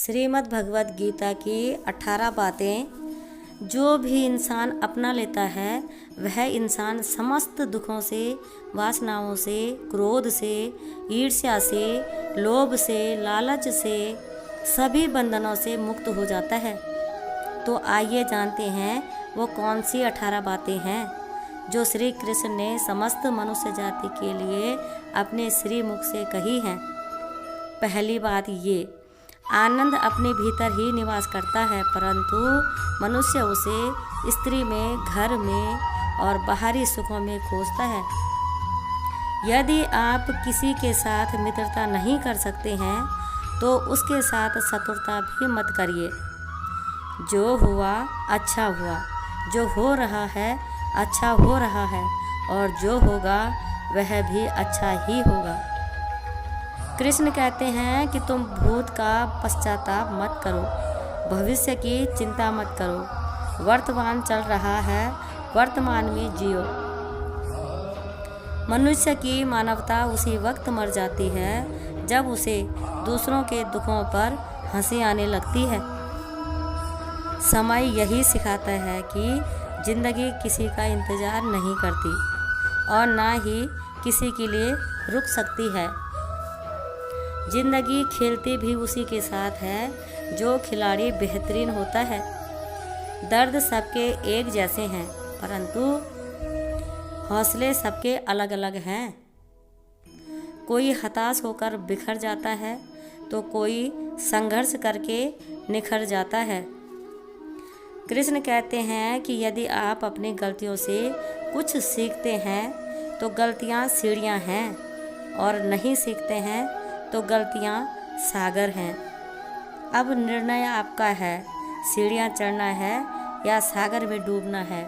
श्रीमद् भगवद गीता की 18 बातें। जो भी इंसान अपना लेता है वह इंसान समस्त दुखों से, वासनाओं से, क्रोध से, ईर्ष्या से, लोभ से, लालच से, सभी बंधनों से मुक्त हो जाता है। तो आइए जानते हैं वो कौन सी 18 बातें हैं जो श्री कृष्ण ने समस्त मनुष्य जाति के लिए अपने श्री मुख से कही हैं। पहली बात ये, आनंद अपने भीतर ही निवास करता है, परंतु मनुष्य उसे स्त्री में, घर में और बाहरी सुखों में खोजता है। यदि आप किसी के साथ मित्रता नहीं कर सकते हैं तो उसके साथ शत्रुता भी मत करिए। जो हुआ अच्छा हुआ, जो हो रहा है अच्छा हो रहा है, और जो होगा वह भी अच्छा ही होगा। कृष्ण कहते हैं कि तुम भूत का पश्चाताप मत करो, भविष्य की चिंता मत करो, वर्तमान चल रहा है, वर्तमान में जियो। मनुष्य की मानवता उसी वक्त मर जाती है जब उसे दूसरों के दुखों पर हंसी आने लगती है। समय यही सिखाता है कि जिंदगी किसी का इंतज़ार नहीं करती और ना ही किसी के लिए रुक सकती है। जिंदगी खेलती भी उसी के साथ है जो खिलाड़ी बेहतरीन होता है। दर्द सबके एक जैसे हैं, परंतु हौसले सबके अलग अलग हैं। कोई हताश होकर बिखर जाता है तो कोई संघर्ष करके निखर जाता है। कृष्ण कहते हैं कि यदि आप अपनी गलतियों से कुछ सीखते हैं तो गलतियां सीढ़ियां हैं, और नहीं सीखते हैं तो गलतियां सागर हैं। अब निर्णय आपका है, सीढ़ियां चढ़ना है या सागर में डूबना है।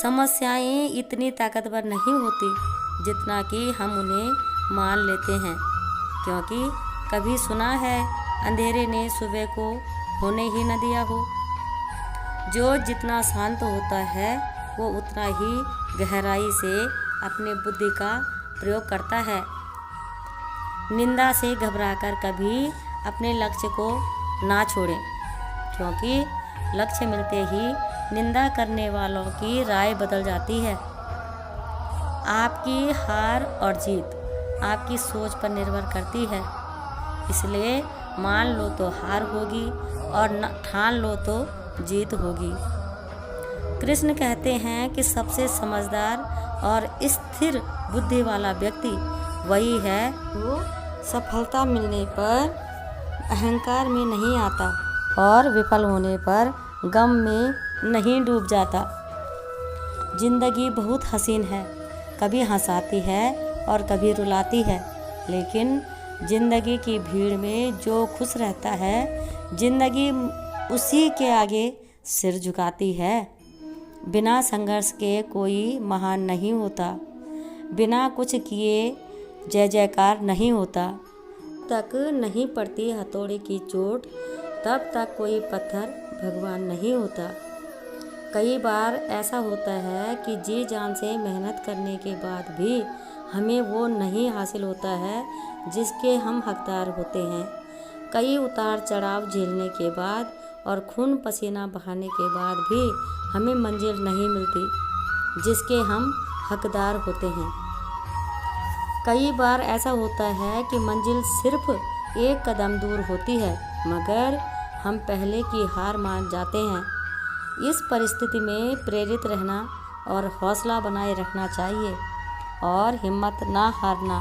समस्याएं इतनी ताकतवर नहीं होती जितना कि हम उन्हें मान लेते हैं, क्योंकि कभी सुना है अंधेरे ने सुबह को होने ही न दिया हो। जो जितना शांत होता है वो उतना ही गहराई से अपने बुद्धि का प्रयोग करता है। निंदा से घबराकर कभी अपने लक्ष्य को ना छोड़ें, क्योंकि लक्ष्य मिलते ही निंदा करने वालों की राय बदल जाती है। आपकी हार और जीत आपकी सोच पर निर्भर करती है, इसलिए मान लो तो हार होगी और ठान लो तो जीत होगी। कृष्ण कहते हैं कि सबसे समझदार और स्थिर बुद्धि वाला व्यक्ति वही है वो सफलता मिलने पर अहंकार में नहीं आता और विफल होने पर गम में नहीं डूब जाता। जिंदगी बहुत हसीन है, कभी हंसाती है और कभी रुलाती है, लेकिन जिंदगी की भीड़ में जो खुश रहता है, जिंदगी उसी के आगे सिर झुकाती है। बिना संघर्ष के कोई महान नहीं होता, बिना कुछ किए जय जयकार नहीं होता। तक नहीं पड़ती हथौड़े की चोट तब तक कोई पत्थर भगवान नहीं होता। कई बार ऐसा होता है कि जी जान से मेहनत करने के बाद भी हमें वो नहीं हासिल होता है जिसके हम हकदार होते हैं। कई उतार चढ़ाव झेलने के बाद और खून पसीना बहाने के बाद भी हमें मंजिल नहीं मिलती जिसके हम हकदार होते हैं। कई बार ऐसा होता है कि मंजिल सिर्फ एक कदम दूर होती है, मगर हम पहले की हार मान जाते हैं। इस परिस्थिति में प्रेरित रहना और हौसला बनाए रखना चाहिए, और हिम्मत ना हारना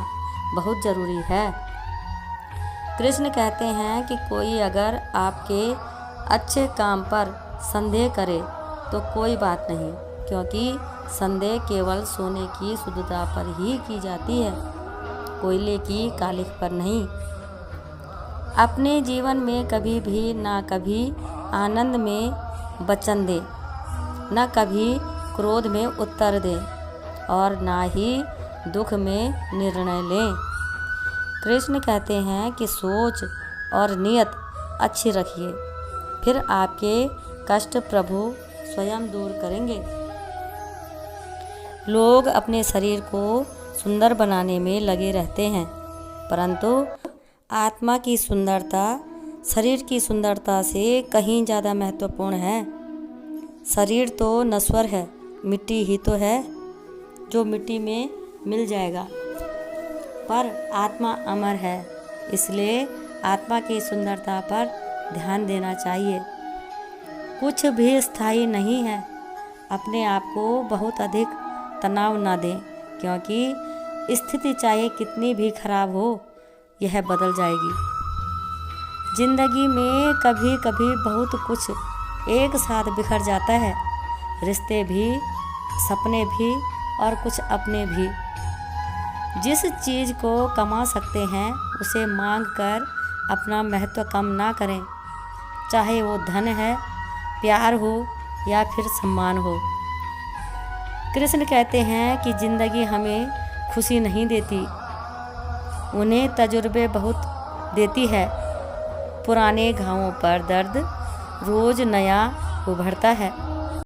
बहुत ज़रूरी है। कृष्ण कहते हैं कि कोई अगर आपके अच्छे काम पर संदेह करे तो कोई बात नहीं, क्योंकि संदेह केवल सोने की शुद्धता पर ही की जाती है, कोयले की कालिख पर नहीं। अपने जीवन में कभी भी ना कभी आनंद में वचन दे, न कभी क्रोध में उत्तर दे, और ना ही दुख में निर्णय लें। कृष्ण कहते हैं कि सोच और नियत अच्छी रखिए, फिर आपके कष्ट प्रभु स्वयं दूर करेंगे। लोग अपने शरीर को सुंदर बनाने में लगे रहते हैं, परंतु आत्मा की सुंदरता शरीर की सुंदरता से कहीं ज़्यादा महत्वपूर्ण है। शरीर तो नश्वर है, मिट्टी ही तो है जो मिट्टी में मिल जाएगा, पर आत्मा अमर है। इसलिए आत्मा की सुंदरता पर ध्यान देना चाहिए। कुछ भी स्थायी नहीं है। अपने आप को बहुत अधिक तनाव ना दें, क्योंकि स्थिति चाहे कितनी भी खराब हो, यह बदल जाएगी। जिंदगी में कभी कभी बहुत कुछ एक साथ बिखर जाता है, रिश्ते भी, सपने भी और कुछ अपने भी। जिस चीज़ को कमा सकते हैं उसे मांग कर अपना महत्व कम ना करें, चाहे वो धन है, प्यार हो या फिर सम्मान हो। कृष्ण कहते हैं कि जिंदगी हमें खुशी नहीं देती, उन्हें तजुर्बे बहुत देती है। पुराने घावों पर दर्द रोज नया उभरता है।